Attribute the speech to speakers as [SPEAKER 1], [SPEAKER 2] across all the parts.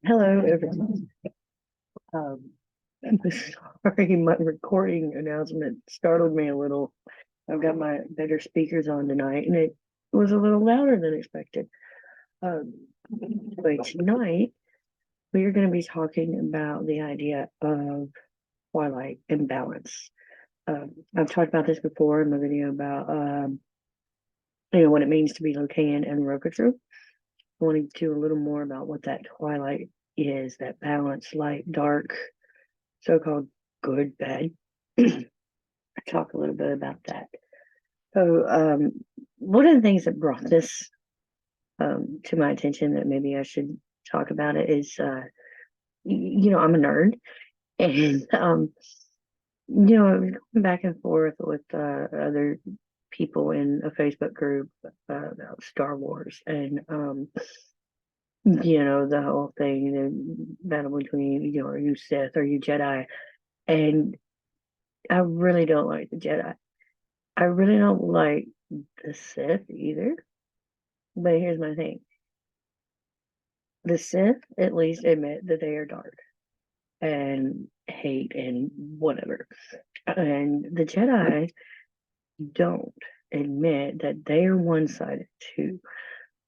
[SPEAKER 1] Hello, everyone. I'm sorry, my recording announcement startled me a little. I've got my better speakers on tonight, and it was a little louder than expected. But tonight, we are going to be talking about the idea of Twilight Balance. I've talked about this before in my video about what it means to be Locan and Rokatrue. I wanted to do a little more about what that Twilight is, that balance, light, dark, so-called good, bad. Talk a little bit about that. So, one of the things that brought this to my attention that maybe I should talk about it is, I'm a nerd, and going back and forth with other people in a Facebook group about Star Wars, and the whole thing, the battle between, are you Sith, are you Jedi? And I really don't like the Jedi. I really don't like the Sith either. But here's my thing. The Sith at least admit that they are dark and hate and whatever. And the Jedi don't admit that they are one-sided too.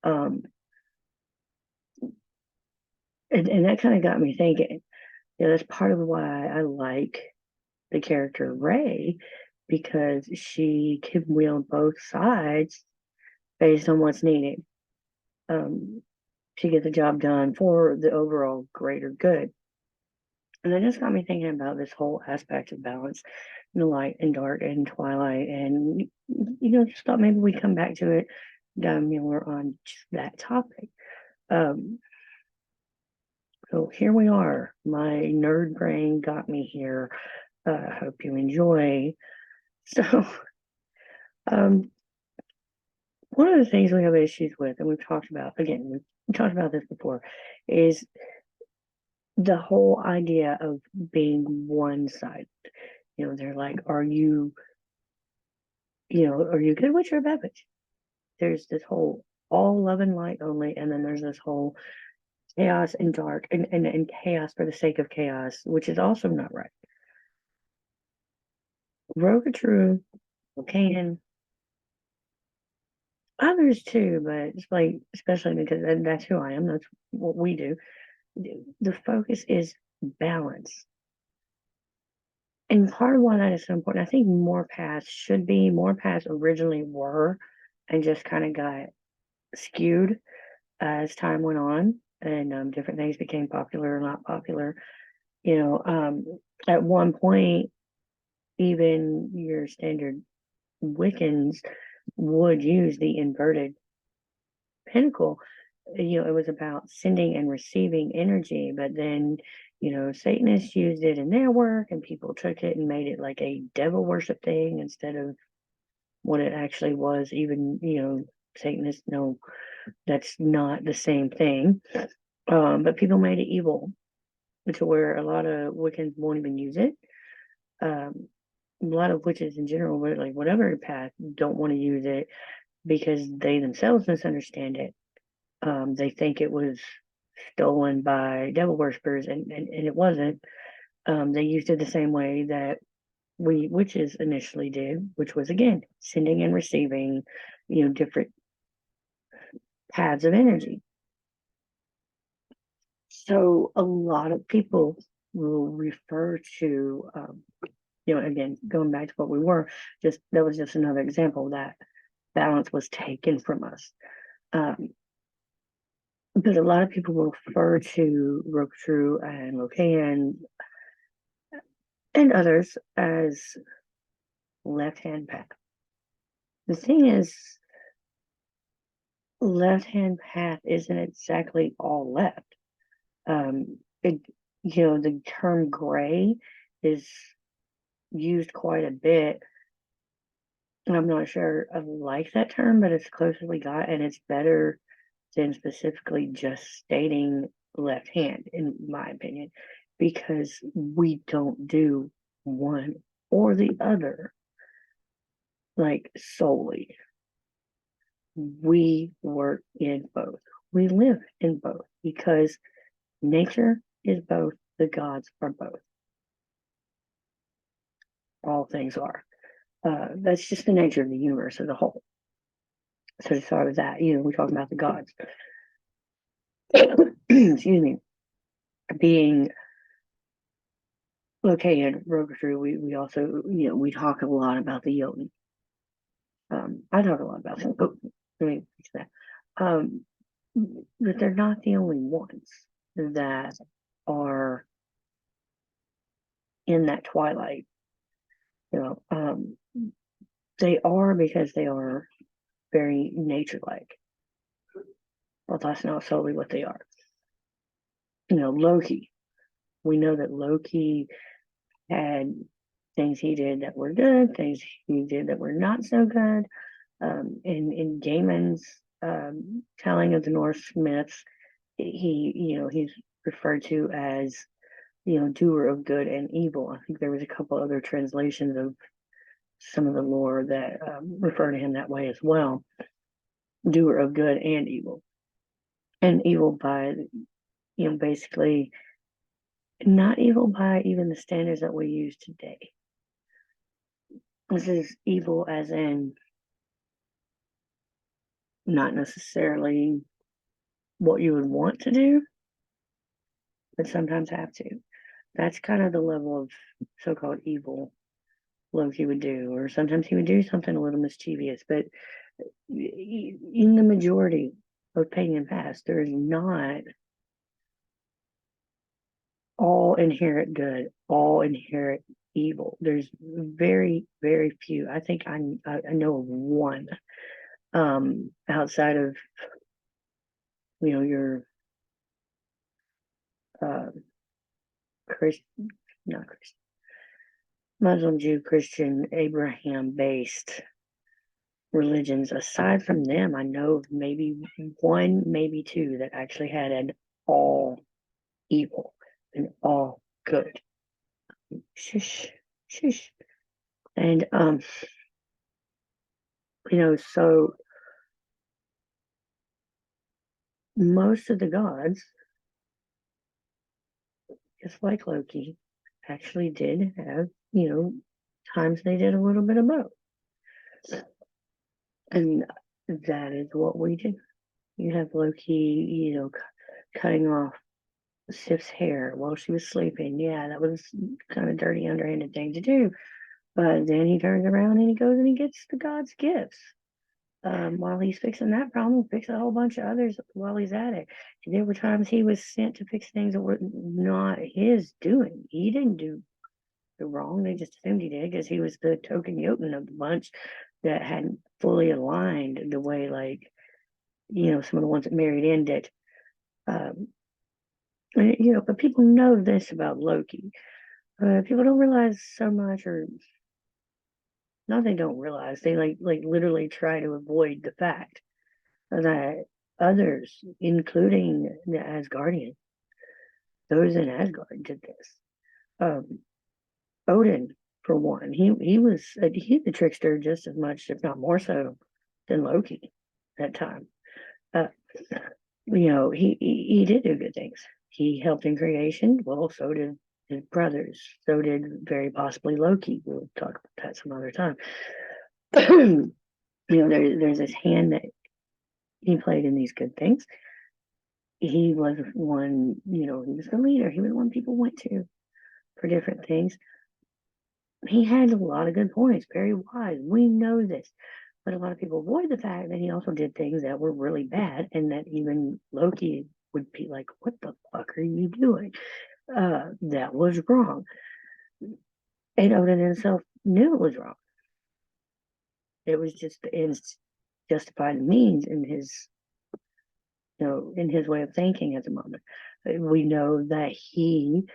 [SPEAKER 1] Um, and that kind of got me thinking. That's part of why I like the character Rey, because she can wield both sides based on what's needed. Um, to get the job done for the overall greater good. And that just got me thinking about this whole aspect of balance, the light and dark and twilight. And, just thought maybe we come back to it down more on just that topic. Um, so here we are. My nerd brain got me here. Hope you enjoy. So, um, one of the things we have issues with, and we've talked about, again, we've talked about this before, is the whole idea of being one-sided. They're like, are you good witch or a bad witch? There's this whole all love and light only, and then there's this whole chaos and dark and chaos for the sake of chaos, which is also not right. Rogue are true, can others too, but it's like, especially because that's who I am, that's what we do. The focus is balance. And part of why that is so important, I think more paths originally were, and just kind of got skewed as time went on, and different things became popular or not popular. At one point, even your standard Wiccans would use the inverted pinnacle. It was about sending and receiving energy, but then, Satanists used it in their work, and people took it and made it like a devil worship thing instead of what it actually was. Even, Satanists know that's not the same thing. But people made it evil to where a lot of Wiccans won't even use it. A lot of witches in general, like whatever path, don't want to use it because they themselves misunderstand it. They think it was stolen by devil worshippers, and it wasn't. They used it the same way that we witches initially did, which was, again, sending and receiving, different paths of energy. So a lot of people will refer to, again, going back to what we were, that was just another example that balance was taken from us. But a lot of people will refer to Roku and Locan and others as left-hand path. The thing is, left-hand path isn't exactly all left. The term gray is used quite a bit. I'm not sure I like that term, but it's close as we got, and it's better than specifically just stating left hand, in my opinion, because we don't do one or the other like solely. We work in both. We live in both because Nature is both, the gods are both. All things are. That's just the nature of the universe as a whole. So to start with that, we're talking about the gods. Excuse me, being located, Roku, we also, we talk a lot about the Jotun. I talk a lot about them. Oh, let me fix that. But they're not the only ones that are in that twilight. They are because they are very nature-like. Well, that's not solely what they are. Loki. We know that Loki had things he did that were good, things he did that were not so good. In Gaiman's telling of the Norse myths, he's referred to as, doer of good and evil. I think there was a couple other translations of some of the lore that refer to him that way as well. Doer of good and evil. And evil by, basically not evil by even the standards that we use today. This is evil as in not necessarily what you would want to do, but sometimes have to. That's kind of the level of so-called evil Loki would do, or sometimes he would do something a little mischievous. But in the majority of pagan past, there is not all inherent good, all inherent evil. There's very, very few. I think I know of one outside of your Christian, not Christian, Muslim, Jew, Christian, Abraham based religions. Aside from them, I know of maybe one, maybe two that actually had an all evil and all good. Shush, shush. And so most of the gods, just like Loki, actually did have, times they did a little bit of both. And that is what we do. You have Loki, cutting off Sif's hair while she was sleeping. Yeah, that was kind of dirty, underhanded thing to do. But then he turns around and he goes and he gets the god's gifts. While he's fixing that problem, fix a whole bunch of others while he's at it. And there were times he was sent to fix things that were not his doing. He didn't do the wrong. They just assumed he did because he was the token Jotun of the bunch that hadn't fully aligned the way, like, some of the ones that married in did. But people know this about Loki. People don't realize so much, or not they don't realize, they like literally try to avoid the fact that others, including the Asgardian, those in Asgard did this. Odin, for one, he was he's a trickster just as much, if not more so, than Loki at that time. He did do good things. He helped in creation. Well, so did his brothers. So did very possibly Loki. We'll talk about that some other time. There's this hand that he played in these good things. He was one, he was the leader. He was the one people went to for different things. He had a lot of good points, very wise. We know this. But a lot of people avoid the fact that he also did things that were really bad, and that even Loki would be like, what the fuck are you doing? That was wrong. And Odin himself knew it was wrong. It was just the ends justify the means in his, in his way of thinking at the moment. We know that he,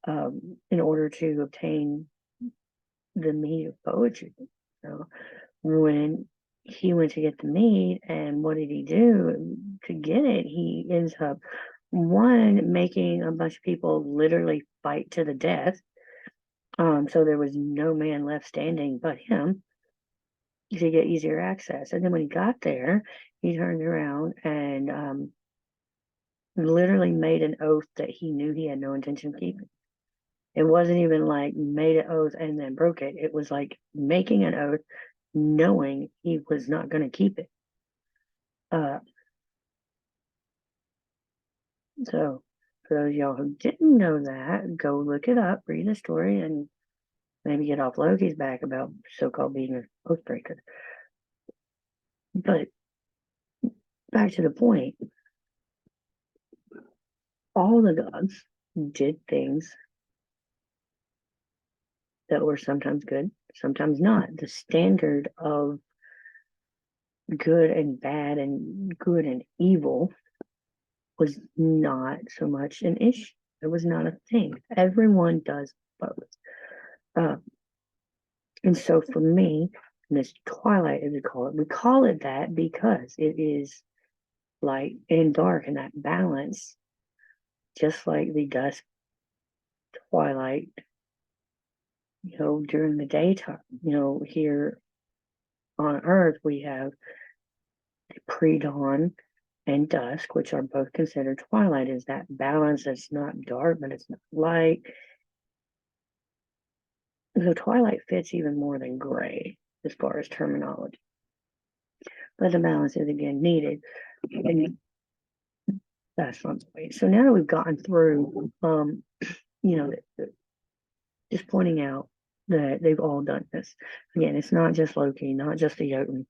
[SPEAKER 1] in order to obtain the meat of poetry, when he went to get the meat, and what did he do to get it? He ends up, one, making a bunch of people literally fight to the death. So there was no man left standing but him to get easier access. And then when he got there, he turned around and literally made an oath that he knew he had no intention of keeping. It wasn't even like made an oath and then broke it. It was like making an oath knowing he was not going to keep it. Uh, so for those of y'all who didn't know that, go look it up, read the story, and maybe get off Loki's back about so-called being an oath breaker. But back to the point, all the gods did things that were sometimes good, sometimes not. The standard of good and bad and good and evil was not so much an issue. It was not a thing. Everyone does both. Uh, and so for me, this twilight, as we call it that because it is light and dark, and that balance, just like the dusk twilight, during the daytime, here on Earth, we have pre-dawn and dusk, which are both considered twilight, is that balance that's not dark, but it's not light. So twilight fits even more than gray as far as terminology. But the balance is again needed. And that's not the way. So now that we've gotten through, just pointing out that they've all done this. Again, it's not just Loki, not just the Jotun,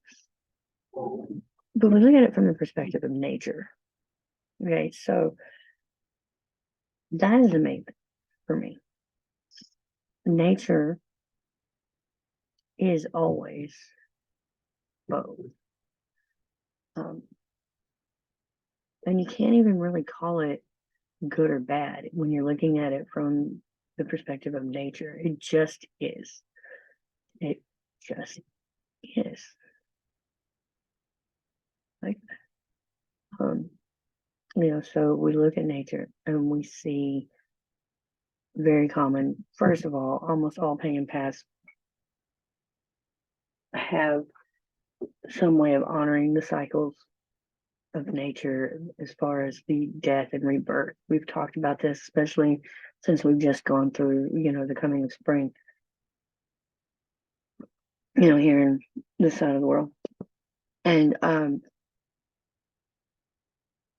[SPEAKER 1] but we look at it from the perspective of nature. Okay, so that is the main thing for me. Nature is always both. And you can't even really call it good or bad when you're looking at it from the perspective of nature. It just is. It just is. Like so we look at nature and we see very common, first of all, almost all pagan paths have some way of honoring the cycles of nature as far as the death and rebirth. We've talked about this, especially since we've just gone through, the coming of spring, here in this side of the world. And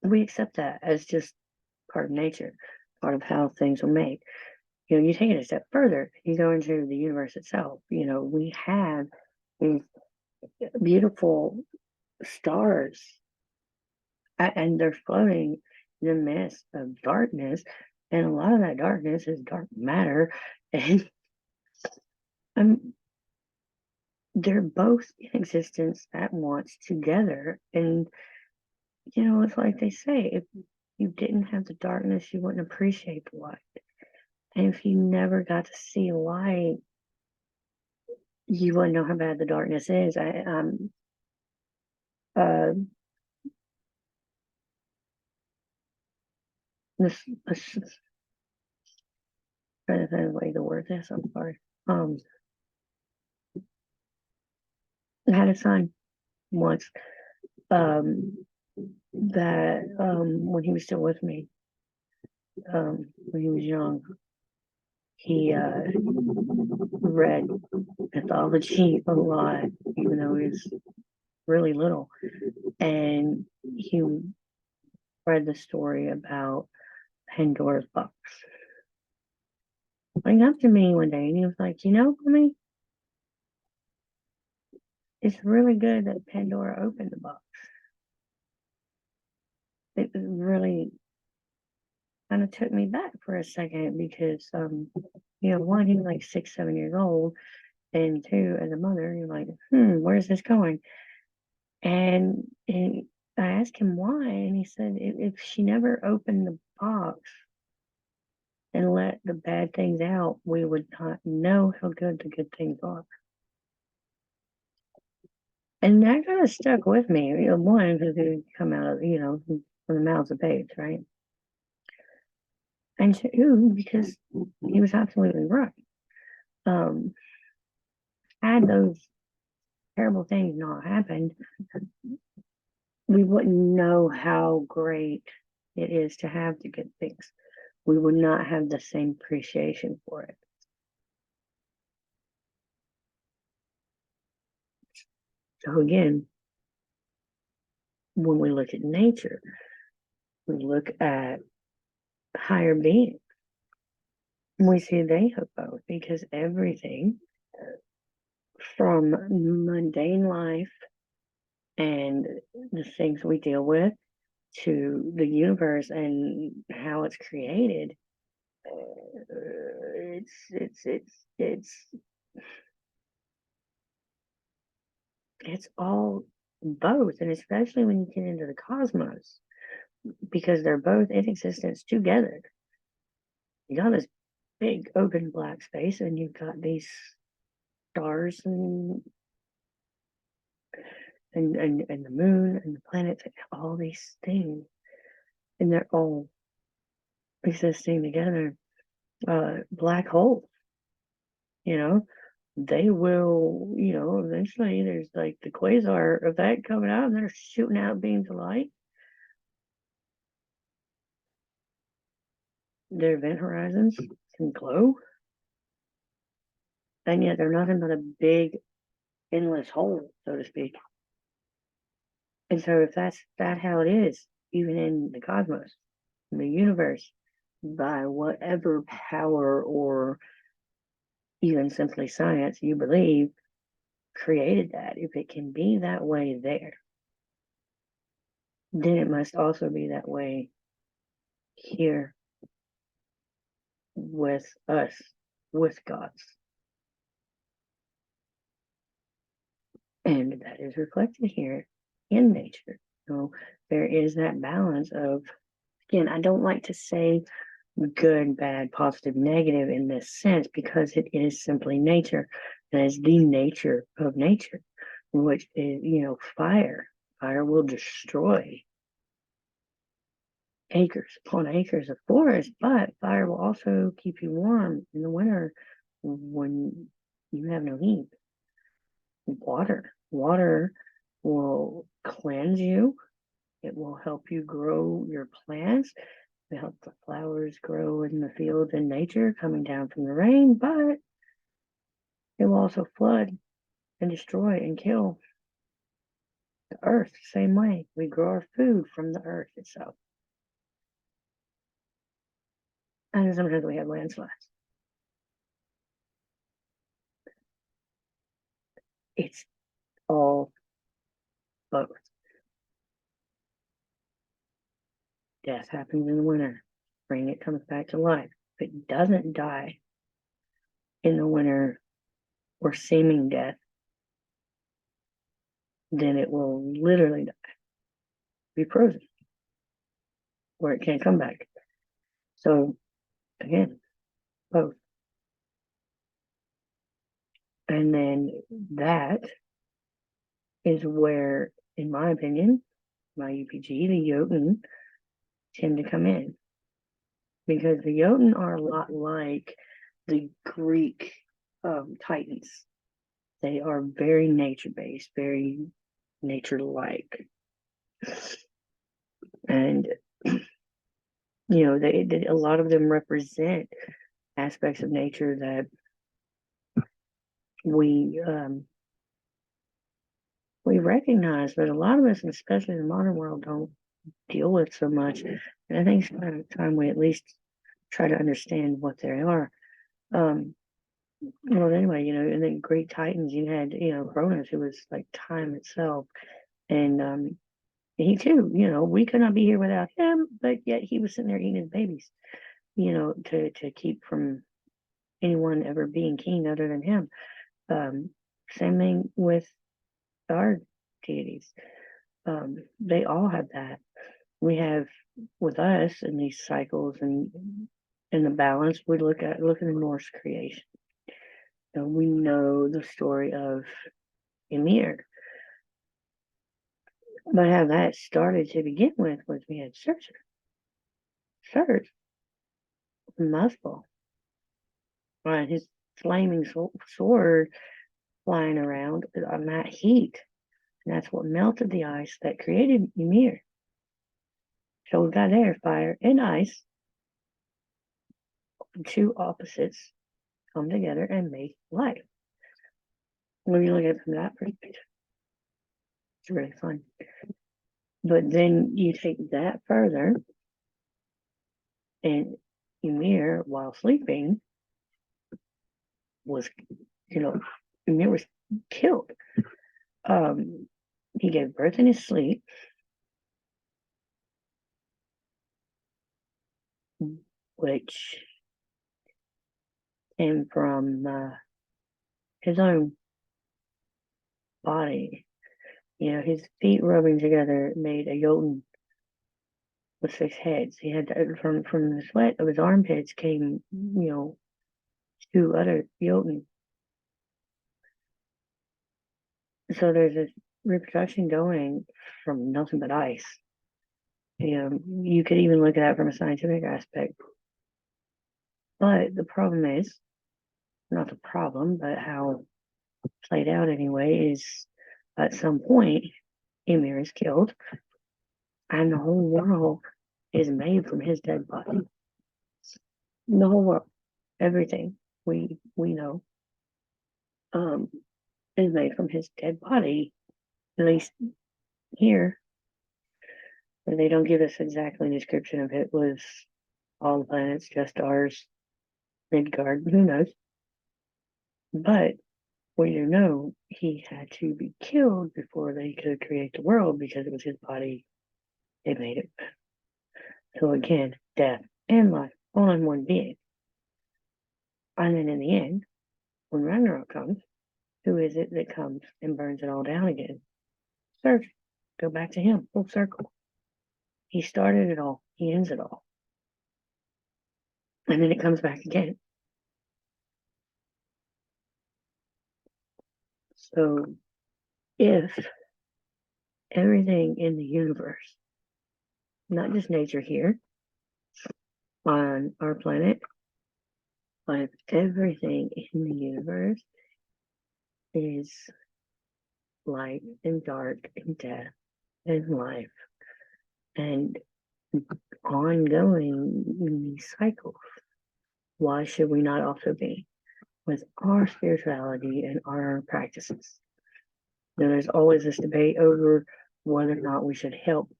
[SPEAKER 1] we accept that as just part of nature, part of how things are made. You take it a step further, you go into the universe itself. We have these beautiful stars, and they're floating in the midst of darkness, and a lot of that darkness is dark matter, and they're both in existence at once together. And it's like they say, if you didn't have the darkness, you wouldn't appreciate the light. And if you never got to see light, you wouldn't know how bad the darkness is. This trying to find a way to word this. I'm sorry. I had a son once, that when he was still with me, when he was young, he read mythology a lot, even though he was really little. And he read the story about Pandora's box. Went up to me one day and he was like, Mommy, it's really good that Pandora opened the box. It really kind of took me back for a second because, one, he was like 6, 7 years old, and two, as a mother, you're like, where's this going? And I asked him why, and he said if she never opened the box and let the bad things out, we would not know how good the good things are. And that kind of stuck with me. One, because it come out of, from the mouths of babes, right? And two, because he was absolutely right. Had those terrible things not happened, we wouldn't know how great it is to have the good things. We would not have the same appreciation for it. So again, when we look at nature, we look at higher beings, we see they have both, because everything from mundane life and the things we deal with to the universe and how it's created, it's it's all both, and especially when you get into the cosmos, because they're both in existence together. You got this big open black space, and you've got these stars and the moon and the planets, and all these things, and they're all existing together. Black holes, you know, they will, eventually there's like the quasar effect coming out, and they're shooting out beams of light. Their event horizons can glow, and yet they're nothing but a big endless hole, so to speak. And so if that's how it is, even in the cosmos, in the universe, by whatever power or even simply science you believe created that, if it can be that way there, then it must also be that way here with us, with gods. And that is reflected here in nature. So there is that balance of, again, I don't like to say good, bad, positive, negative in this sense, because it is simply nature. That is the nature of nature, which is, fire. Fire will destroy acres upon acres of forest, but fire will also keep you warm in the winter when you have no heat. Water will cleanse you. It will help you grow your plants. It helps the flowers grow in the fields in nature coming down from the rain, but it will also flood and destroy and kill the earth the same way. We grow our food from the earth itself. And sometimes we have landslides. It's all both. Death happens in the winter. Spring, it comes back to life. If it doesn't die in the winter or seeming death, then it will literally die, be frozen, where it can't come back. So again, both. And then that is where, in my opinion, my UPG, the Jotun, tend to come in. Because the Jotun are a lot like the Greek Titans. They are very nature-based, very nature-like. And, they a lot of them represent aspects of nature that we recognize, but a lot of us, especially in the modern world, don't deal with so much. And I think it's kind of time we at least try to understand what they are. Well, anyway, in the Greek Titans, you had, Cronus, who was like time itself. And he too, we could not be here without him, but yet he was sitting there eating his babies, to keep from anyone ever being king other than him. Same thing with our deities. They all have that. We have with us in these cycles and in the balance, we look at the Norse creation. We know the story of Ymir. But how that started to begin with was we had Surtur, muscle, right? His flaming sword flying around on that heat. And that's what melted the ice that created Ymir. So we've got air, fire, and ice. Two opposites come together and make life. When you look at it from that perspective, it's really fun. But then you take that further, and Ymir, while sleeping, was, Ymir was killed. He gave birth in his sleep, which came from his own body. His feet rubbing together made a Jotun with 6 heads. He had from the sweat of his armpits came, 2 other Jotun. So there's this reproduction going from nothing but ice. You could even look at that from a scientific aspect. But the problem is, not the problem, but how it played out anyway, is at some point, Ymir is killed, and the whole world is made from his dead body. The whole world, everything we know, is made from his dead body. At least here, where they don't give us exactly a description of it was all the planets, just ours, Midgard, who knows? But we do know he had to be killed before they could create the world because it was his body. They made it. So again, death and life all in one being. And then in the end, when Ragnarok comes, who is it that comes and burns it all down again? Surge. Go back to him. Full circle. He started it all. He ends it all. And then it comes back again. So if everything in the universe, not just nature here on our planet, but if everything in the universe is light and dark and death and life and ongoing in these cycles, why should we not also be with our spirituality and our practices? There's always this debate over whether or not we should help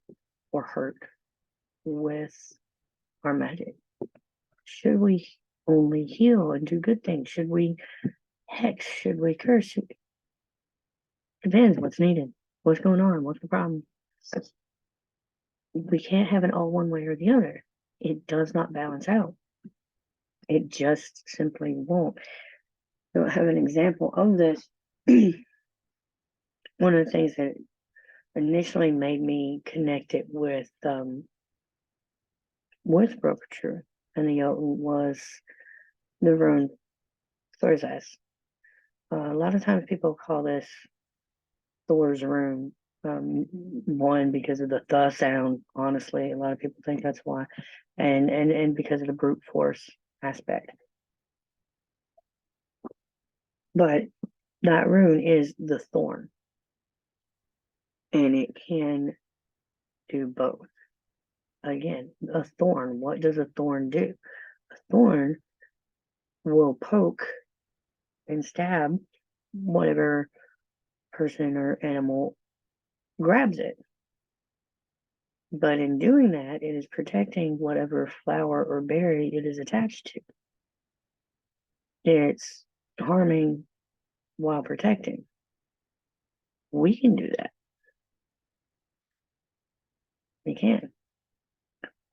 [SPEAKER 1] or hurt with our magic. Should we only heal and do good things? Should we hex? Should we curse? Depends what's needed, what's going on, what's the problem. We can't have it all one way or the other. It does not balance out. It just simply won't. So I have an example of this. One of the things that initially made me connect it with Brokerture and the Jotun was the rune Thursday. A lot of times people call this Thor's rune. One, because of the th sound, honestly, a lot of people think that's why, and because of the brute force aspect. But that rune is the thorn, and it can do both. Again, a thorn, what does a thorn do? A thorn will poke and stab whatever person or animal grabs it. But in doing that, it is protecting whatever flower or berry it is attached to. It's harming while protecting. We can do that. We can.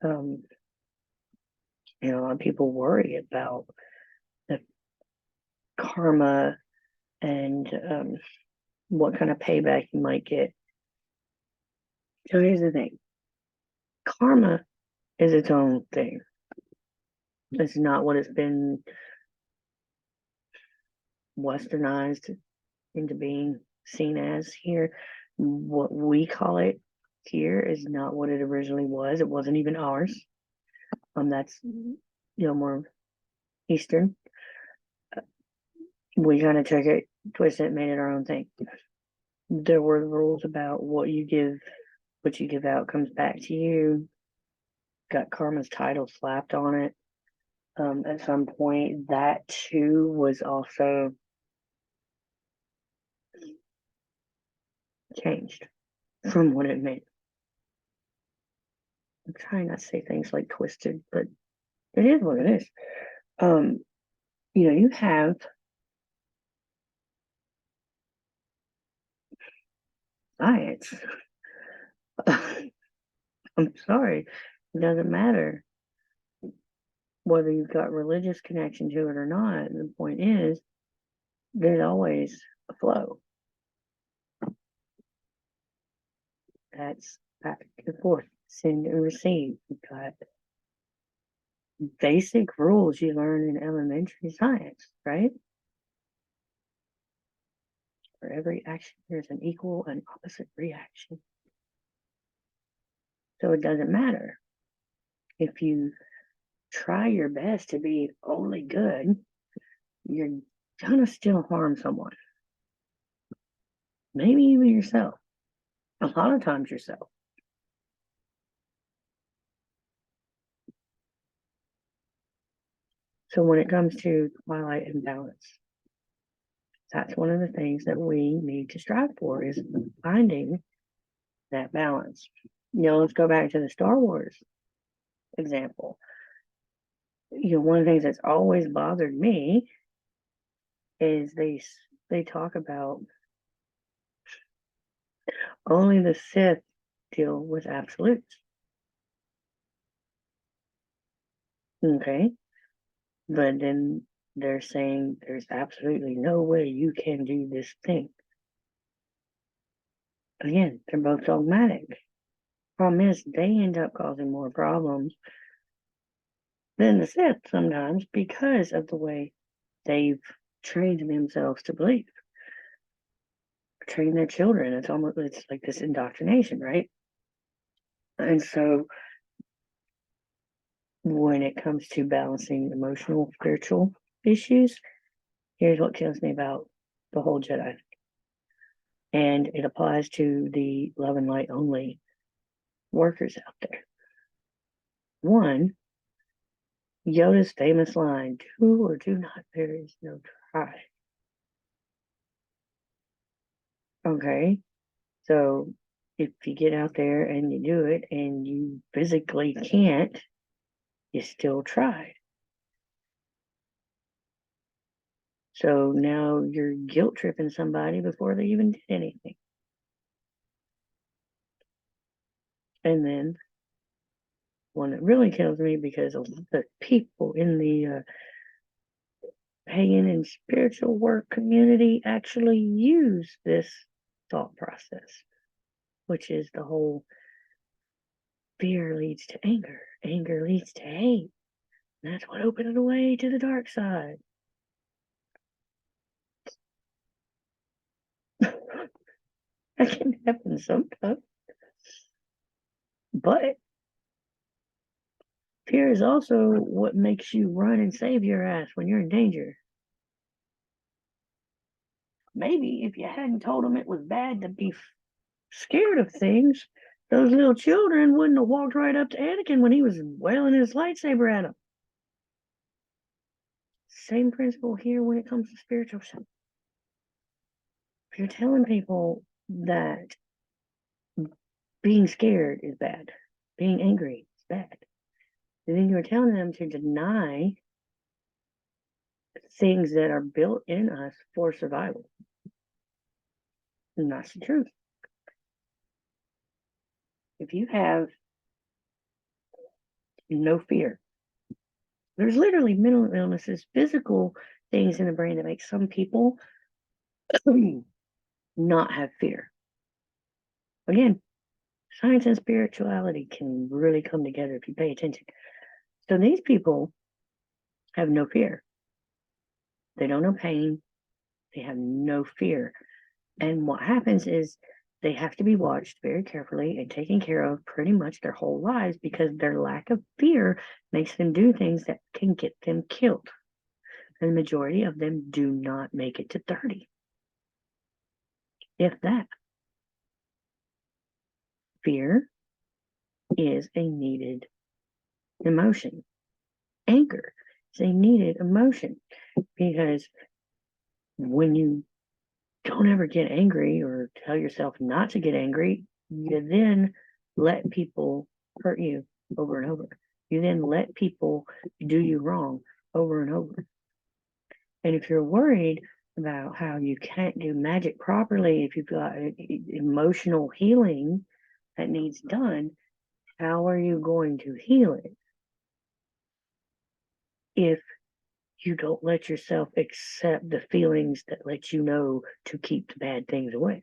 [SPEAKER 1] A lot of people worry about the karma and what kind of payback you might get. So here's the thing. Karma is its own thing. It's not what it's been westernized into being seen as here. What we call it here is not what it originally was. It wasn't even ours. That's more Eastern. We kind of took it, twisted it, made it our own thing. There were rules about what you give out comes back to you. got karma's title slapped on it at some point. That too was also changed from what it meant. I'm trying not to say things like twisted, but it is what it is. You have science. I'm sorry, it doesn't matter whether you've got religious connection to it or not. The point is, there's always a flow. That's back and forth, send and receive. You've got basic rules you learn in elementary science, right? For every action, there's an equal and opposite reaction. So it doesn't matter if you try your best to be only good, you're gonna still harm someone. Maybe even yourself. A lot of times yourself. So when it comes to Twilight and balance, that's one of the things that we need to strive for, is finding that balance. Let's go back to the Star Wars example. One of the things that's always bothered me is they talk about only the Sith deal with absolutes. Okay. But then they're saying there's absolutely no way you can do this thing. Again, they're both dogmatic. Problem is, they end up causing more problems than the Sith sometimes because of the way they've trained themselves to believe, train their children. It's like this indoctrination, right? And so when it comes to balancing emotional, spiritual issues, here's what kills me about the whole Jedi. And it applies to the love and light only workers out there. One, Yoda's famous line, do or do not, there is no try. Okay, so if you get out there and you do it and you physically can't, you still tried. So now you're guilt tripping somebody before they even did anything. And then one that really kills me, because a lot of people in the pagan and spiritual work community actually use this thought process, which is the whole fear leads to anger, anger leads to hate. And that's what opened the way to the dark side. That can happen sometimes. But fear is also what makes you run and save your ass when you're in danger. Maybe if you hadn't told them it was bad to be scared of things, those little children wouldn't have walked right up to Anakin when he was wailing his lightsaber at them. Same principle here when it comes to spiritual stuff. If you're telling people that being scared is bad, being angry is bad, and then you're telling them to deny things that are built in us for survival. And that's the truth. If you have no fear, there's literally mental illnesses, physical things in the brain that make some people not have fear. Again, science and spirituality can really come together if you pay attention. So these people have no fear. They don't know pain. They have no fear. And what happens is they have to be watched very carefully and taken care of pretty much their whole lives, because their lack of fear makes them do things that can get them killed. And the majority of them do not make it to 30. If that. Fear is a needed emotion. Anger. They needed emotion because when you don't ever get angry or tell yourself not to get angry, you then let people hurt you over and over. You then let people do you wrong over and over. And if you're worried about how you can't do magic properly, if you've got emotional healing that needs done, how are you going to heal it if you don't let yourself accept the feelings that let you know to keep the bad things away?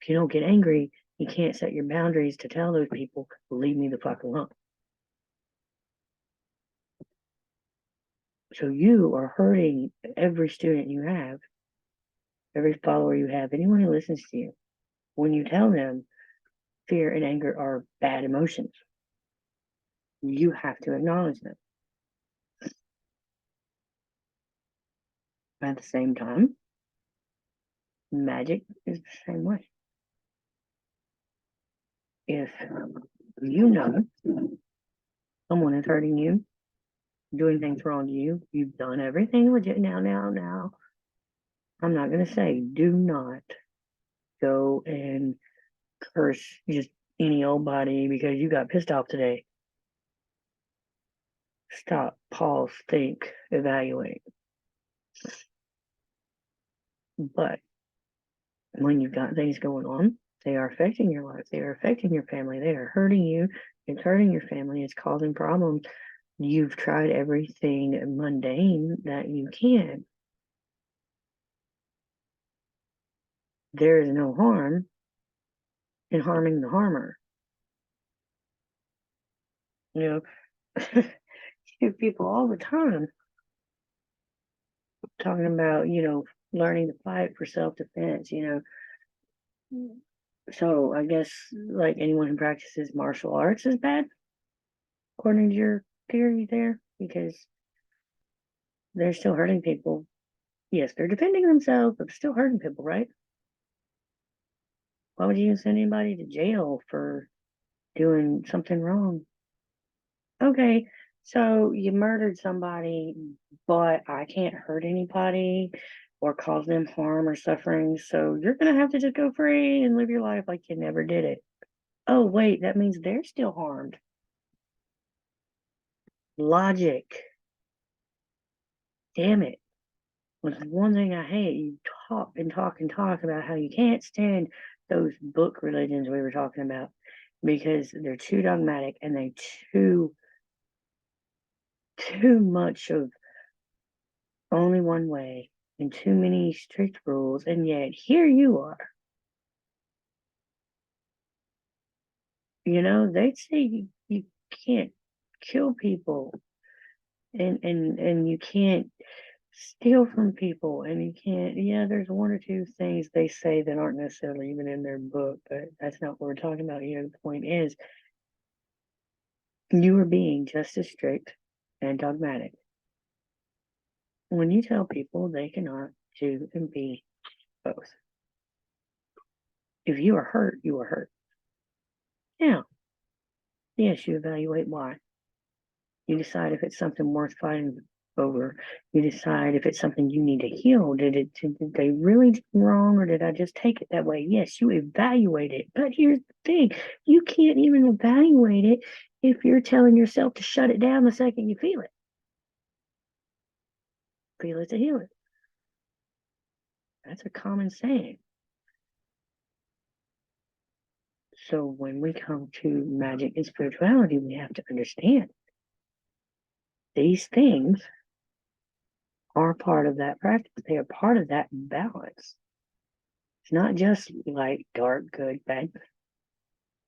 [SPEAKER 1] If you don't get angry, you can't set your boundaries to tell those people, leave me the fuck alone. So you are hurting every student you have, every follower you have, anyone who listens to you, when you tell them fear and anger are bad emotions. You have to acknowledge them. At the same time, magic is the same way. If you know someone is hurting you, doing things wrong to you, you've done everything legit. Now, I'm not going to say do not go and curse just any old body because you got pissed off today. Stop, pause, think, evaluate. But when you've got things going on, they are affecting your life, they are affecting your family, they are hurting you, it's hurting your family, it's causing problems. You've tried everything mundane that you can. There is no harm in harming the harmer. You know, you people all the time talking about, learning to fight for self-defense, So I guess like anyone who practices martial arts is bad, according to your theory there, because they're still hurting people. Yes, they're defending themselves, but still hurting people, right? Why would you send anybody to jail for doing something wrong? Okay, so you murdered somebody, but I can't hurt anybody or cause them harm or suffering, so you're gonna have to just go free and live your life like you never did it. Oh, wait, that means they're still harmed. Logic. Damn it. Was one thing I hate. You talk and talk and talk about how you can't stand those book religions we were talking about because they're too dogmatic and they too much of only one way and too many strict rules, and yet here you are. They'd say you can't kill people and you can't steal from people and you can't, yeah, there's one or two things they say that aren't necessarily even in their book, but that's not what we're talking about here. The point is you are being just as strict and dogmatic when you tell people they cannot do and be both. If you are hurt, you are hurt. Now, yes, you evaluate why. You decide if it's something worth fighting over. You decide if it's something you need to heal. Did they really do wrong, or did I just take it that way? Yes, you evaluate it. But here's the thing: you can't even evaluate it if you're telling yourself to shut it down the second you feel it. Feel it to heal it. That's a common saying. So when we come to magic and spirituality, we have to understand these things are part of that practice. They are part of that balance. It's not just light, dark, good, bad,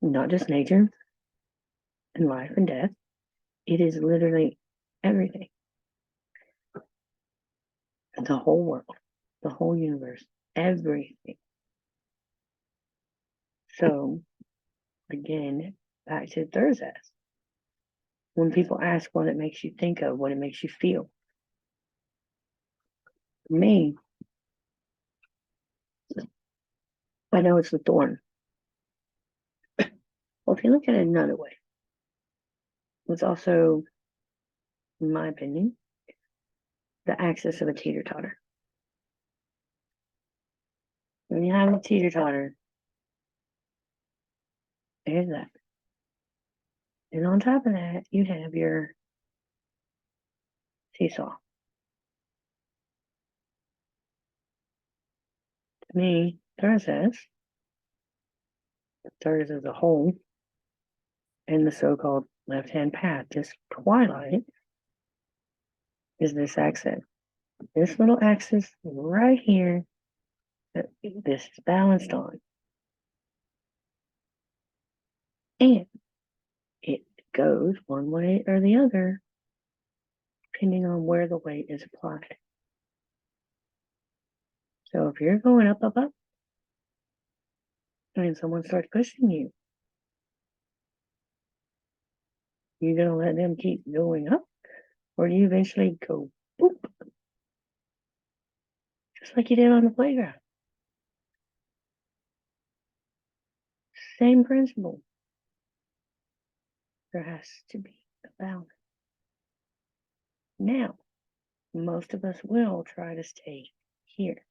[SPEAKER 1] not just nature and life and death. It is literally everything. The whole world, the whole universe, everything. So, again, back to Thursday. When people ask what it makes you think of, what it makes you feel, for me, I know it's the thorn. Well, if you look at it another way, was also, in my opinion, the axis of a teeter-totter. When you have a teeter-totter, there's that. And on top of that, you have your seesaw. To me, Thursdays as a whole, in the so-called left-hand path, this twilight is this axis. This little axis right here that this is balanced on. And it goes one way or the other, depending on where the weight is applied. So if you're going up, up, up, and someone starts pushing you, you're going to let them keep going up, or do you eventually go boop? Just like you did on the playground. Same principle. There has to be a balance. Now, most of us will try to stay here.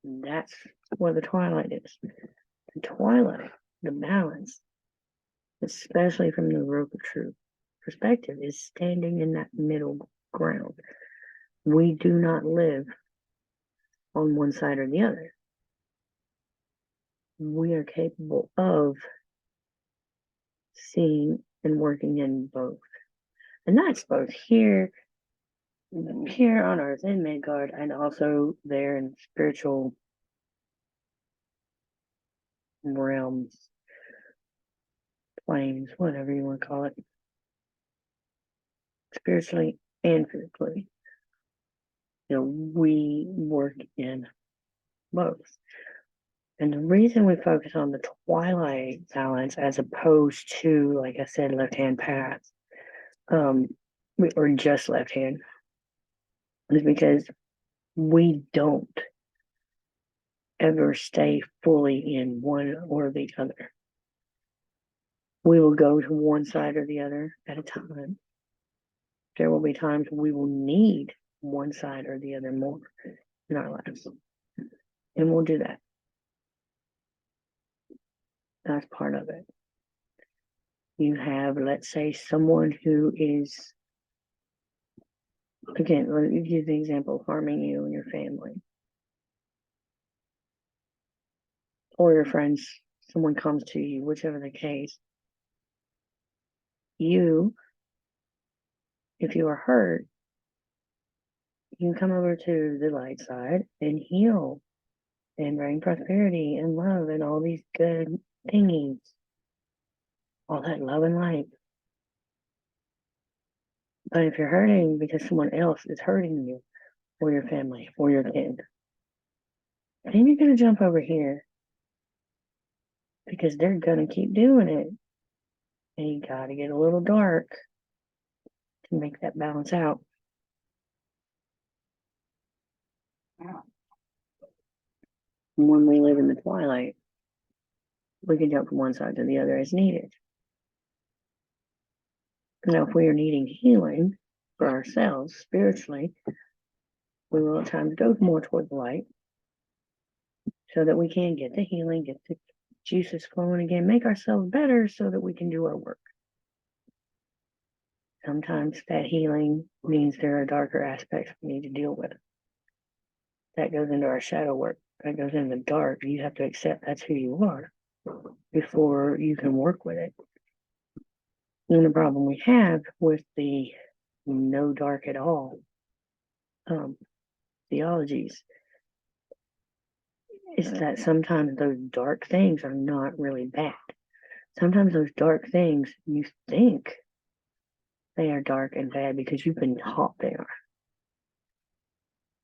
[SPEAKER 1] That's where the twilight is. The twilight, the balance, especially from the Roku perspective, is standing in that middle ground. We do not live on one side or the other. We are capable of seeing and working in both. And that's both here on earth in Midgard and also there in spiritual realms, planes, whatever you want to call it, spiritually and physically. We work in both. And the reason we focus on the twilight balance as opposed to, like I said, left-hand path, or just left-hand, is because we don't ever stay fully in one or the other. We will go to one side or the other at a time. There will be times we will need one side or the other more in our lives. And we'll do that. That's part of it. You have, let's say, someone who is, again, let me use the example of harming you and your family. Or your friends, someone comes to you, whichever the case. You, if you are hurt, you can come over to the light side and heal and bring prosperity and love and all these good thingies. All that love and light. But if you're hurting because someone else is hurting you, or your family, or your kid, then you're going to jump over here because they're going to keep doing it. And you got to get a little dark to make that balance out. When we live in the twilight, we can jump from one side to the other as needed. Now, if we are needing healing for ourselves spiritually, we will at times go more toward the light so that we can get the healing, get the juices flowing again, make ourselves better so that we can do our work. Sometimes that healing means there are darker aspects we need to deal with. That goes into our shadow work. That goes in the dark. You have to accept that's who you are before you can work with it. And the problem we have with the no dark at all theologies is that sometimes those dark things are not really bad. Sometimes those dark things, you think they are dark and bad because you've been taught they are.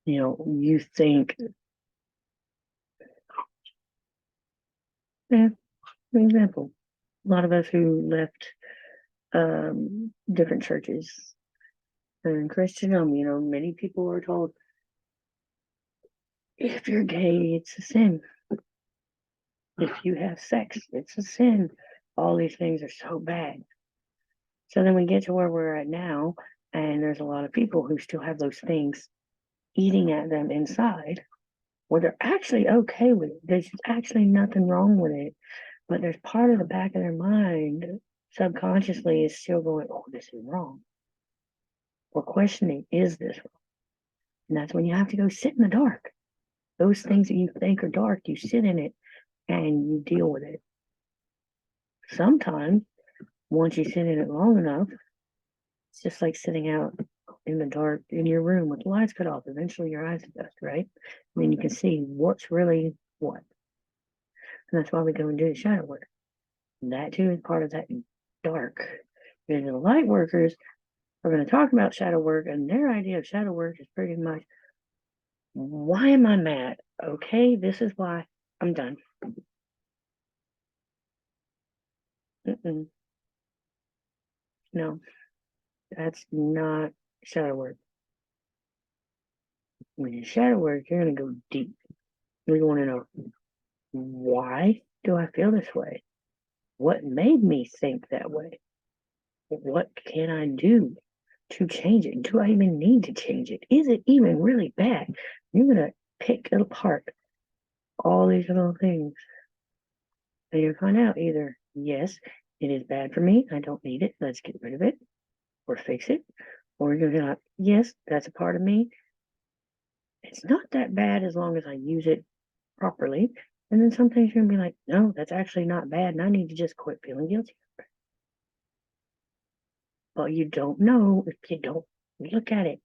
[SPEAKER 1] You think, for example, a lot of us who left different churches and Christendom, many people were told, if you're gay, it's a sin. If you have sex, it's a sin. all these things are so bad. So then we get to where we're at now, and there's a lot of people who still have those things eating at them inside, where they're actually okay with it. There's actually nothing wrong with it, but there's part of the back of their mind subconsciously is still going, oh, this is wrong. Or questioning, is this wrong? And that's when you have to go sit in the dark. Those things that you think are dark, you sit in it and you deal with it. Sometimes, once you sit in it long enough, it's just like sitting out in the dark in your room with the lights cut off. Eventually, your eyes adjust, right? And then you can see what's really what. And that's why we go and do the shadow work. And that too is part of that dark. And the light workers are going to talk about shadow work, and their idea of shadow work is pretty much, why am I mad? Okay, this is why. I'm done. No, that's not shadow work. When you shadow work, you're going to go deep. You want to know, why do I feel this way? What made me think that way? What can I do to change it? Do I even need to change it? Is it even really bad? You're going to pick apart all these little things. And you'll find out either, yes, it is bad for me. I don't need it. Let's get rid of it or fix it. Or you're going to be like, yes, that's a part of me. It's not that bad as long as I use it properly. And then some things you're going to be like, no, that's actually not bad. And I need to just quit feeling guilty. But you don't know if you don't look at it.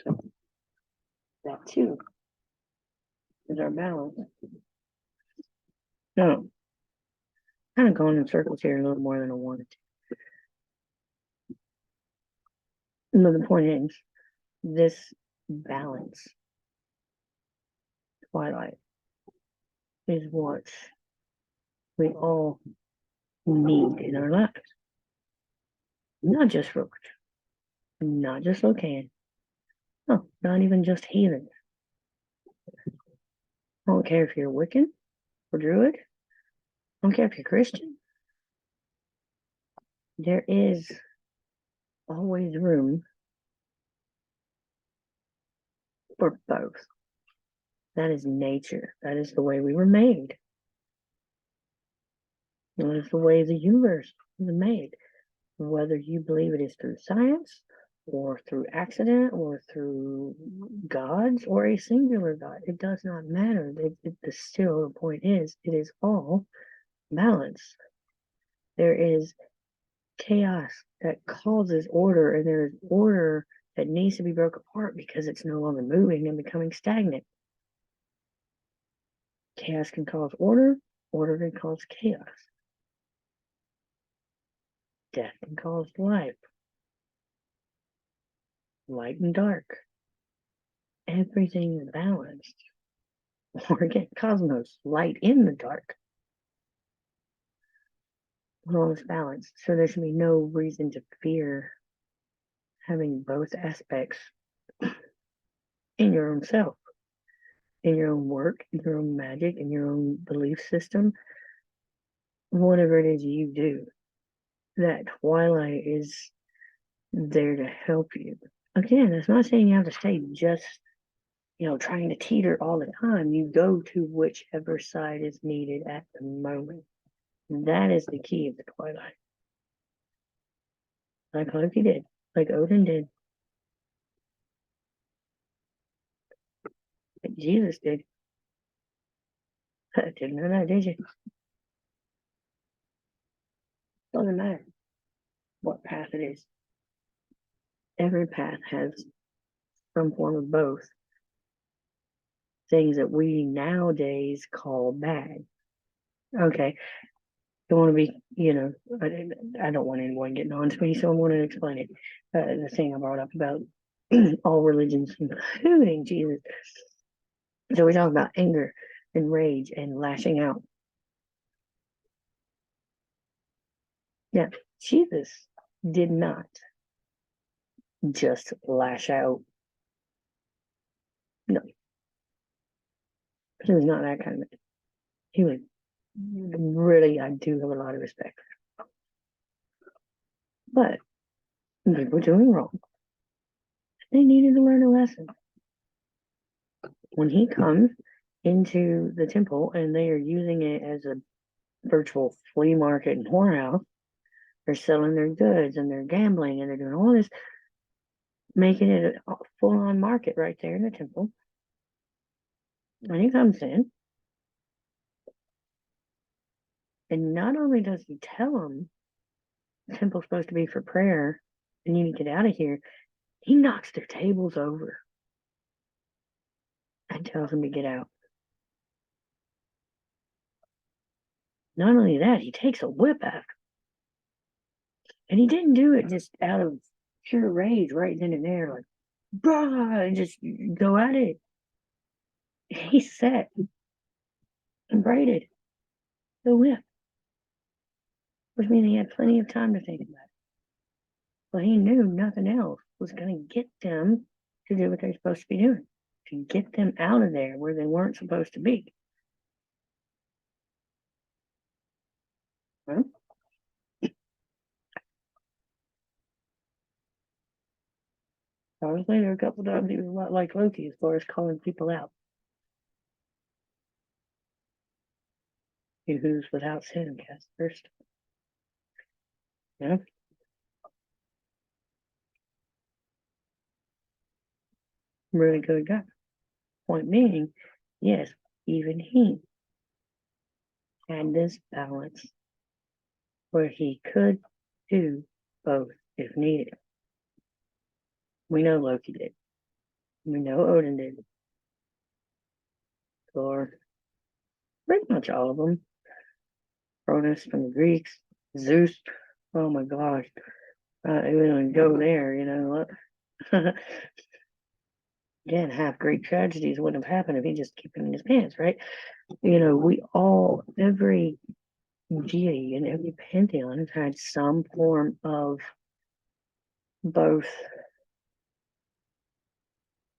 [SPEAKER 1] So that too is our balance. No, kind of going in circles here a little more than I wanted to. Another point is this balance, Twilight, is what we all need in our lives. Not just Roach, not just Locan, no, not even just healing. I don't care if you're Wiccan or Druid. I don't care if you're Christian. There is always room for both. That is nature. That is the way we were made. That is the way the universe was made. Whether you believe it is through science or through accident or through gods or a singular God, it does not matter. Still, the point is, it is all balance. There is chaos that causes order, and there is order that needs to be broken apart because it's no longer moving and becoming stagnant. Chaos can cause order, order can cause chaos. Death can cause life, light and dark. Everything is balanced. Or again, cosmos, light in the dark. All is balanced. So there should be no reason to fear having both aspects in your own self, in your own work, in your own magic, in your own belief system, whatever it is you do. That Twilight is there to help you. Again, that's not saying you have to stay just, trying to teeter all the time. You go to whichever side is needed at the moment. That is the key of the Twilight. Like Loki did, like Odin did, like Jesus did. Didn't know that, did you? Doesn't matter what path it is. Every path has some form of both. Things that we nowadays call bad. Okay, don't want to be, I don't want anyone getting on to me, so I'm going to explain it. The thing I brought up about all religions, including Jesus. So we talk about anger and rage and lashing out. Yeah, Jesus did not just lash out. No. But he was not that kind of man. He was really, I do have a lot of respect for him. But they were doing wrong. They needed to learn a lesson. When he comes into the temple and they are using it as a virtual flea market and whorehouse, they're selling their goods and they're gambling and they're doing all this, making it a full-on market right there in the temple. When he comes in, and not only does he tell them the temple's supposed to be for prayer and you need to get out of here, he knocks their tables over and tells them to get out. Not only that, he takes a whip after. And he didn't do it just out of pure rage right then and there, like, brah, and just go at it. He sat and braided the whip, which means he had plenty of time to think about it. But he knew nothing else was going to get them to do what they're supposed to be doing, to get them out of there where they weren't supposed to be. Well, hours later, a couple times, he was a lot like Loki as far as calling people out. He who's without sin cast first. You know? Really good guy. Point being, yes, even he had this balance where he could do both if needed. We know Loki did. We know Odin did. Thor, pretty much all of them. Cronus from the Greeks, Zeus. Oh my gosh. We don't go there, you know. Again, half Greek tragedies wouldn't have happened if he just kept it in his pants, right? You know, we all, every deity and every pantheon has had some form of both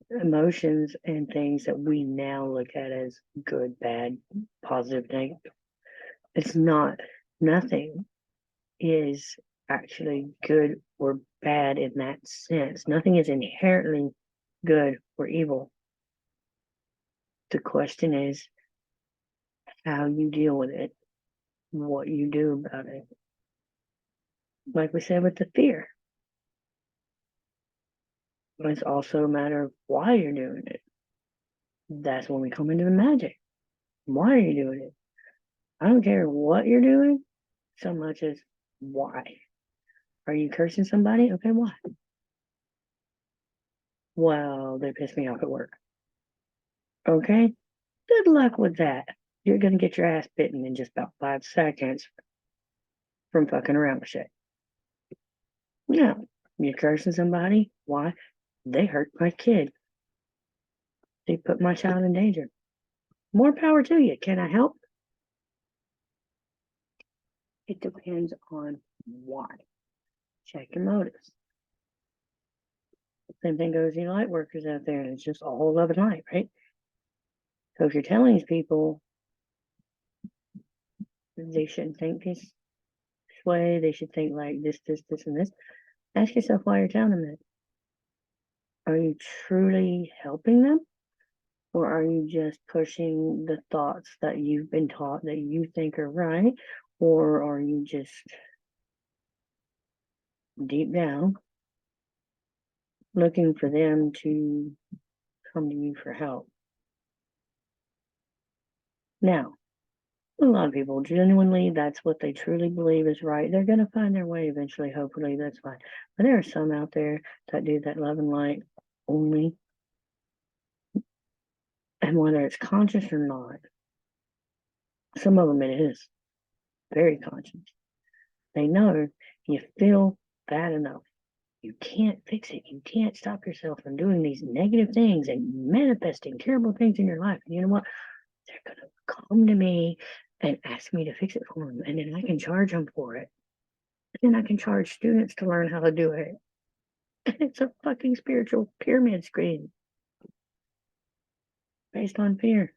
[SPEAKER 1] emotions and things that we now look at as good, bad, positive, negative. It's not, nothing is actually good or bad in that sense. Nothing is inherently good or evil. The question is how you deal with it, what you do about it. Like we said with the fear, but it's also a matter of why you're doing it. That's when we come into the magic. Why are you doing it? I don't care what you're doing so much as why. Are you cursing somebody? Okay, why? Well, they pissed me off at work. Okay, good luck with that. You're going to get your ass bitten in just about 5 seconds from fucking around with shit. No, you're cursing somebody. Why? They hurt my kid. They put my child in danger. More power to you. Can I help? It depends on why. Check your motives. Same thing goes to light workers out there, and it's just all love and light, right? So if you're telling these people they shouldn't think this way, they should think like this, and this, ask yourself why you're telling them that. Are you truly helping them? Or are you just pushing the thoughts that you've been taught that you think are right? Or are you just deep down looking for them to come to you for help? Now, a lot of people genuinely, that's what they truly believe is right. They're going to find their way eventually, hopefully, that's fine. But there are some out there that do that love and light only. And whether it's conscious or not, some of them it is very conscious. They know you feel bad enough. You can't fix it. You can't stop yourself from doing these negative things and manifesting terrible things in your life. And you know what? They're going to come to me and ask me to fix it for them. And then I can charge them for it. And then I can charge students to learn how to do it. And it's a fucking spiritual pyramid scheme based on fear.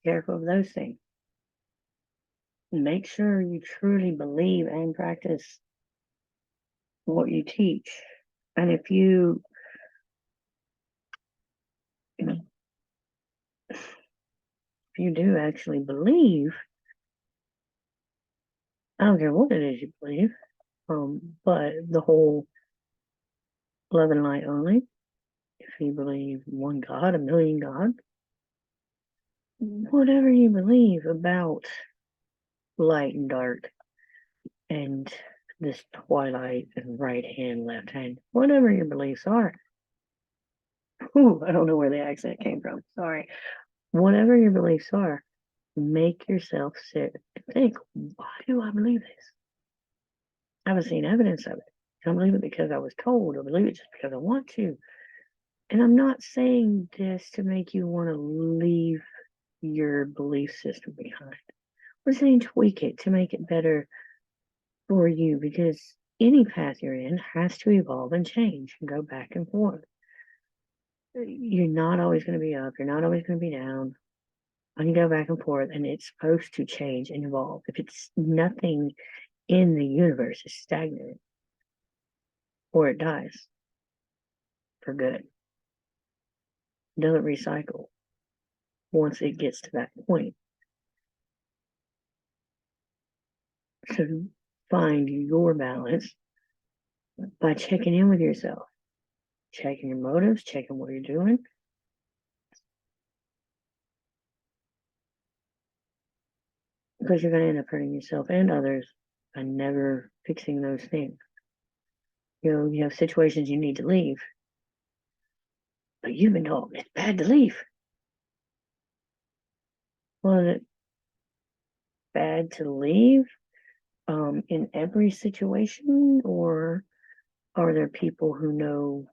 [SPEAKER 1] Careful of those things. Make sure you truly believe and practice what you teach. And if you know, if you do actually believe, I don't care what it is you believe, but the whole love and light only, if you believe one God, a million gods, whatever you believe about light and dark and this twilight and right hand, left hand, whatever your beliefs are. Ooh, I don't know where the accent came from. Sorry. Whatever your beliefs are, make yourself sit and think, why do I believe this? I haven't seen evidence of it. I don't believe it because I was told. I believe it just because I want to. And I'm not saying this to make you want to leave your belief system behind. We're saying tweak it to make it better for you, because any path you're in has to evolve and change and go back and forth. You're not always going to be up. You're not always going to be down. And you go back and forth, and it's supposed to change and evolve. If it's nothing in the universe is stagnant, or it dies for good, it doesn't recycle once it gets to that point. So find your balance by checking in with yourself, checking your motives, checking what you're doing. Because you're going to end up hurting yourself and others by never fixing those things. You have situations you need to leave, but you've been told it's bad to leave. Well, is it bad to leave in every situation, or are there people who know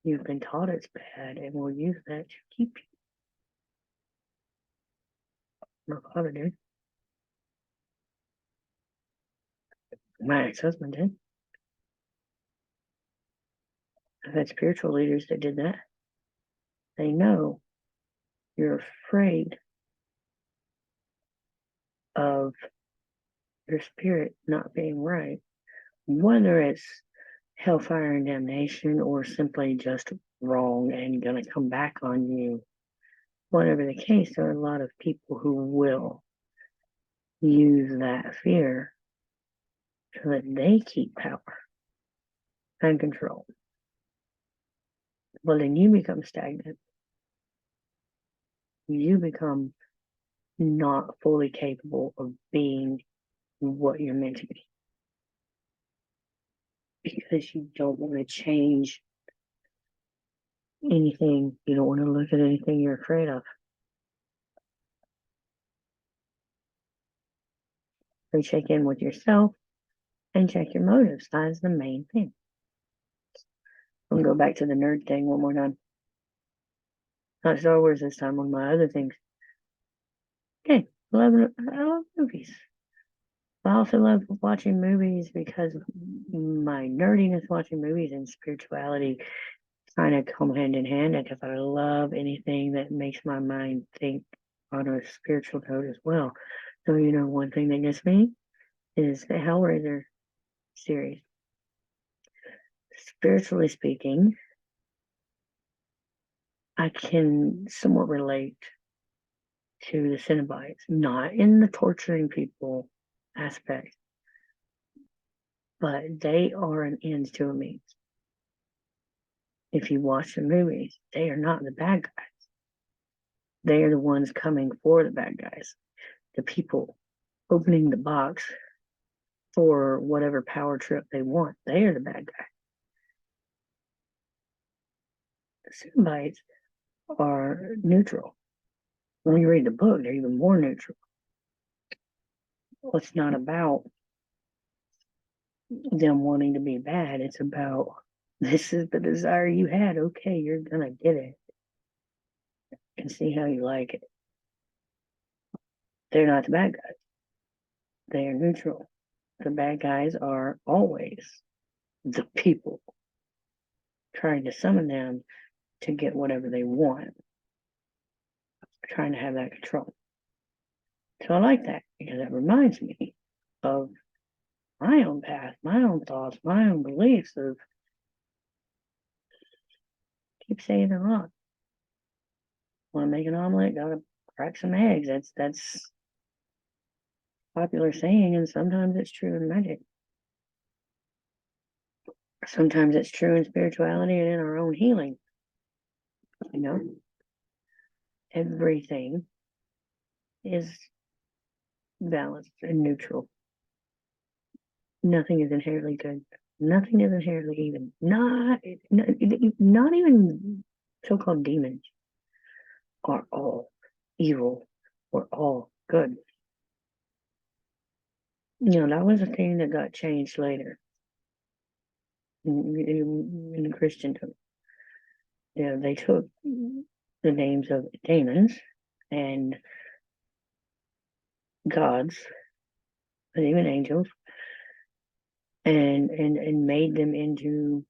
[SPEAKER 1] you've been taught it's bad and will use that to keep you? My father did. My ex-husband did. I've had spiritual leaders that did that. They know you're afraid of your spirit not being right, whether it's hellfire and damnation or simply just wrong and gonna come back on you. Whatever the case, there are a lot of people who will use that fear so that they keep power and control. Well, then you become stagnant. You become not fully capable of being what you're meant to be, because you don't want to change anything. You don't want to look at anything you're afraid of. So check in with yourself and check your motives. That is the main thing. I'm gonna go back to the nerd thing one more time. Not Star Wars this time, on my other things. Okay, I love movies. I also love watching movies because my nerdiness watching movies and spirituality kind of come hand in hand, because I love anything that makes my mind think on a spiritual note as well. So, one thing that gets me is the Hellraiser series. Spiritually speaking, I can somewhat relate to the Cenobites, not in the torturing people aspect, but they are an ends to a means. If you watch the movies, they are not the bad guys. They are the ones coming for the bad guys. The people opening the box for whatever power trip they want. They are the bad guy. The Cenobites are neutral. When you read the book, they're even more neutral. Well, it's not about them wanting to be bad. It's about, this is the desire you had. Okay, you're gonna get it and see how you like it. They're not the bad guys. They are neutral. The bad guys are always the people trying to summon them to get whatever they want, trying to have that control. So I like that because it reminds me of my own path, my own thoughts, my own beliefs of keep saying they're wrong. Want to make an omelet, gotta crack some eggs. That's popular saying, and sometimes it's true in magic. Sometimes it's true in spirituality and in our own healing. You know, everything is balanced and neutral. Nothing is inherently good. Nothing is inherently even. Not even so-called demons are all evil or all good. That was a thing that got changed later in Christendom. They took the names of demons and gods, and even angels, and made them into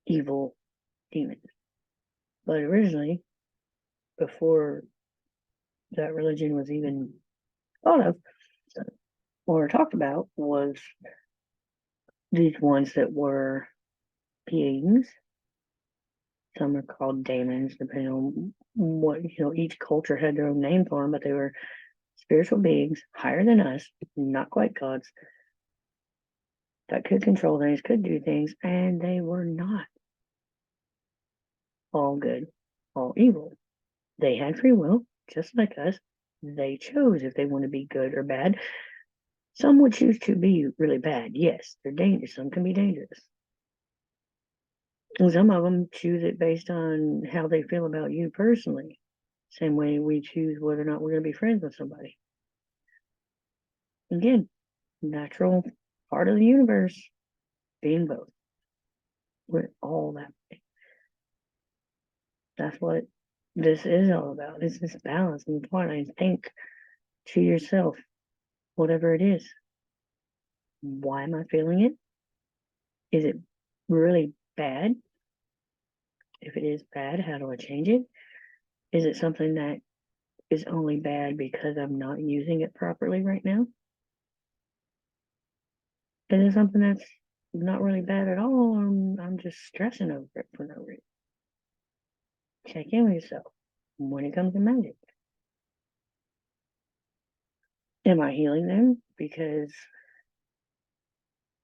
[SPEAKER 1] evil demons. But originally, before that religion was even thought of or talked about, was these ones that were beings. Some are called demons, depending on what, each culture had their own name for them, but they were spiritual beings higher than us, not quite gods, that could control things, could do things, and they were not all good, all evil. They had free will, just like us. They chose if they want to be good or bad. Some would choose to be really bad. Yes, they're dangerous. Some can be dangerous. And some of them choose it based on how they feel about you personally. Same way we choose whether or not we're going to be friends with somebody. Again, natural part of the universe, being both. We're all that way. That's what this is all about. It's this balance and twilight. Think to yourself, whatever it is. Why am I feeling it? Is it really bad? If it is bad, how do I change it? Is it something that is only bad because I'm not using it properly right now? Is it something that's not really bad at all? I'm just stressing over it for no reason. Check in with yourself when it comes to magic. Am I healing them because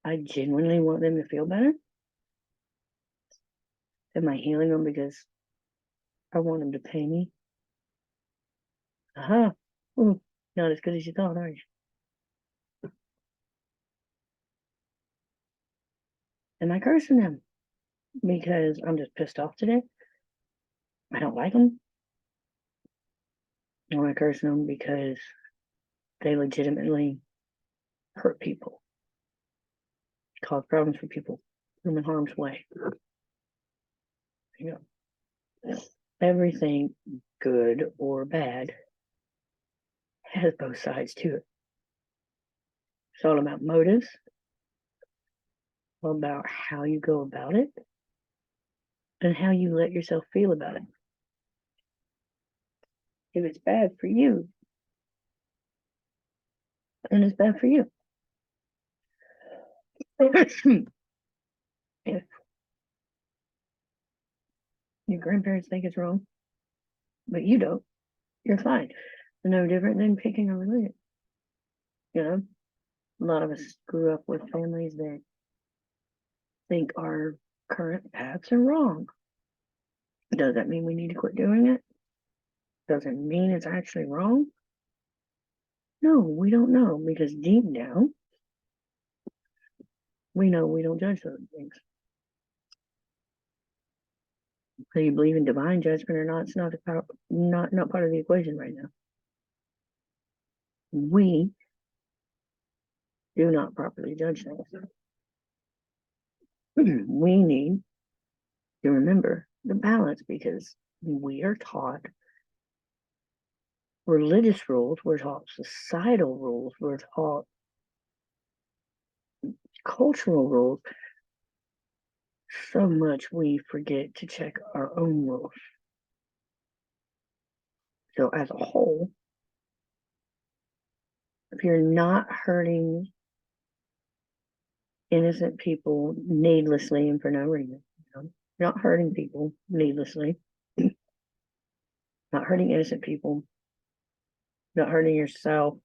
[SPEAKER 1] I genuinely want them to feel better? Am I healing them because I want them to pay me? Aha. Ooh, not as good as you thought, are you? Am I cursing them because I'm just pissed off today? I don't like them? Or am I cursing them because they legitimately hurt people, cause problems for people, put them in harm's way? You know, everything good or bad has both sides to it. It's all about motives, all about how you go about it, and how you let yourself feel about it. If it's bad for you, then it's bad for you. If your grandparents think it's wrong, but you don't, you're fine. No different than picking a religion. A lot of us grew up with families that think our current paths are wrong. Does that mean we need to quit doing it? Does it mean it's actually wrong? No, we don't know, because deep down, we know we don't judge those things. Whether you believe in divine judgment or not, it's not part of the equation right now. We do not properly judge things. We need to remember the balance, because we are taught religious rules, we're taught societal rules, we're taught cultural rules so much we forget to check our own rules. So, as a whole, if you're not hurting innocent people needlessly and for no reason, you're not hurting people needlessly, not hurting innocent people, not hurting yourself,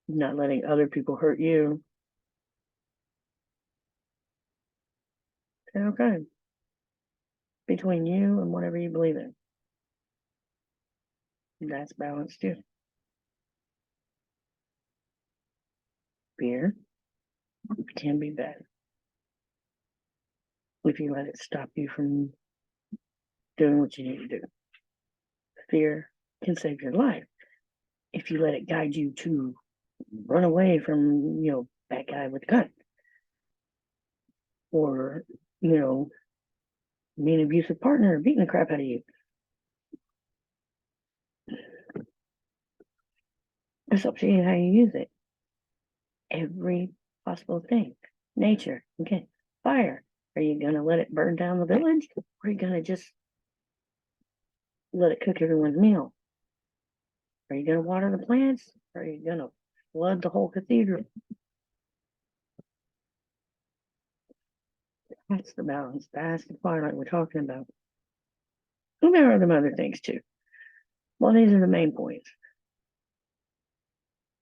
[SPEAKER 1] not letting other people hurt you, then okay. Between you and whatever you believe in, that's balance too. Fear can be bad if you let it stop you from doing what you need to do. Fear can save your life if you let it guide you to run away from, that guy with the gun or, me an abusive partner beating the crap out of you. It's up to you how you use it. Every possible thing. Nature, okay. Fire. Are you going to let it burn down the village? Or are you going to just let it cook everyone's meal? Are you going to water the plants? Or are you going to flood the whole cathedral? That's the balance. That's the twilight we're talking about. And there are some other things too. Well, these are the main points.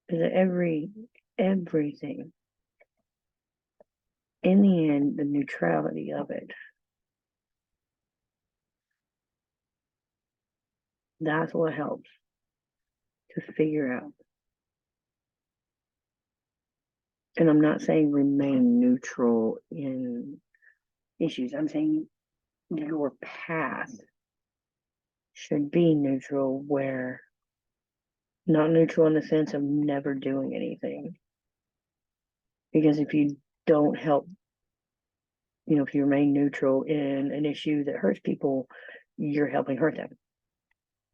[SPEAKER 1] Is that everything, in the end, the neutrality of it, that's what helps to figure out. And I'm not saying remain neutral in issues. I'm saying your path should be neutral, where not neutral in the sense of never doing anything. Because if you don't help, if you remain neutral in an issue that hurts people, you're helping hurt them.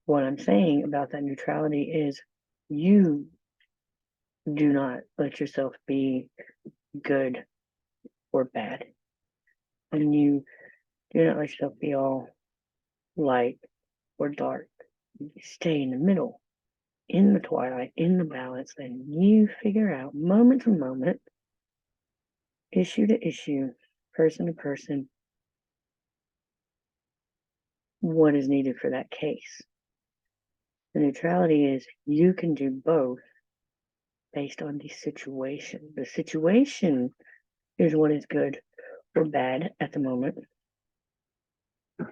[SPEAKER 1] What I'm saying about that neutrality is you do not let yourself be good or bad. And you do not let yourself be all light or dark. You stay in the middle, in the twilight, in the balance, and you figure out moment to moment, issue to issue, person to person, what is needed for that case. The neutrality is you can do both based on the situation. The situation is what is good or bad at the moment.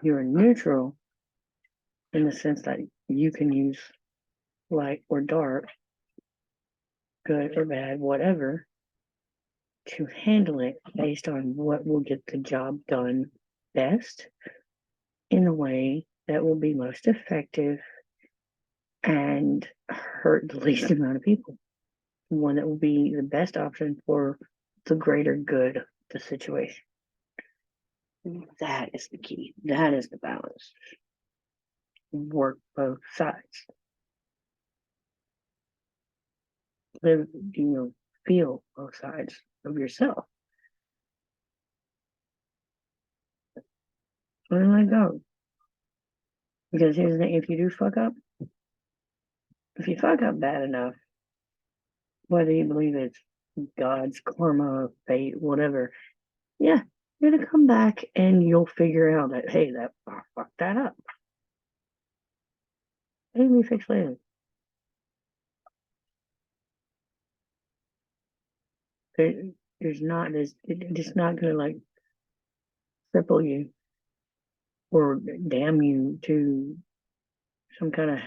[SPEAKER 1] You're neutral in the sense that you can use light or dark, good or bad, whatever, to handle it based on what will get the job done best in the way that will be most effective and hurt the least amount of people. One that will be the best option for the greater good of the situation. That is the key. That is the balance. Work both sides. Live, feel both sides of yourself. And let go. Because here's the thing, if you fuck up bad enough, whether you believe it's God's karma, fate, whatever, yeah, you're gonna come back and you'll figure out that, hey, that I fucked that up. It'll be fixed later. There's not this, it's not gonna like cripple you or damn you to some kind of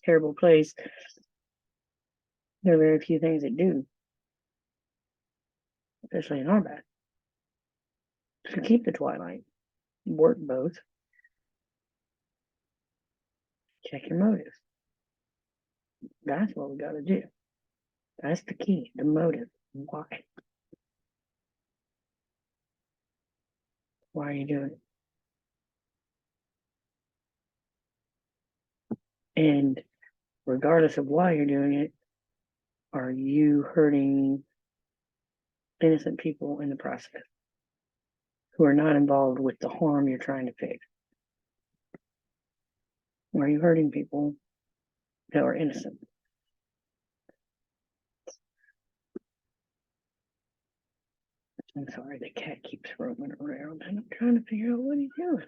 [SPEAKER 1] terrible place. There are very few things that do, especially in our back. So keep the twilight, work both, check your motives. That's what we gotta do. That's the key, the motive. Why? Why are you doing it? And regardless of why you're doing it, are you hurting innocent people in the process who are not involved with the harm you're trying to fix? Or are you hurting people that are innocent? I'm sorry, the cat keeps roaming around and I'm trying to figure out what he's doing.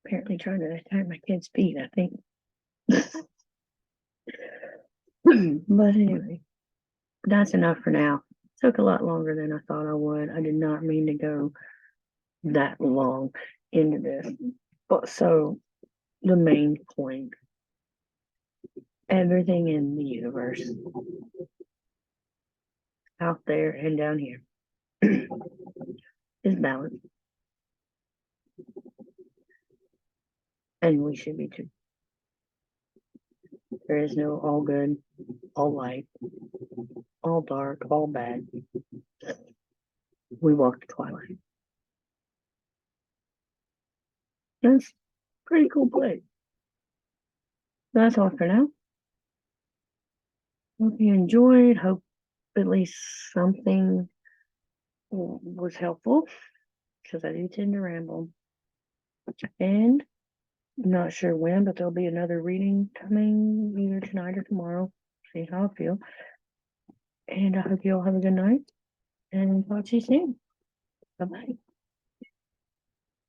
[SPEAKER 1] Apparently trying to attack my kid's feet, I think. But anyway, that's enough for now. Took a lot longer than I thought I would. I did not mean to go that long into this. But so the main point, everything in the universe, out there and down here, is balanced. And we should be too. There is no all good, all light, all dark, all bad. We walk the twilight. That's a pretty cool place. That's all for now. Hope you enjoyed. Hope at least something was helpful, because I do tend to ramble. And I'm not sure when, but there'll be another reading coming either tonight or tomorrow. See how I feel. And I hope you all have a good night and talk to you soon. Bye bye.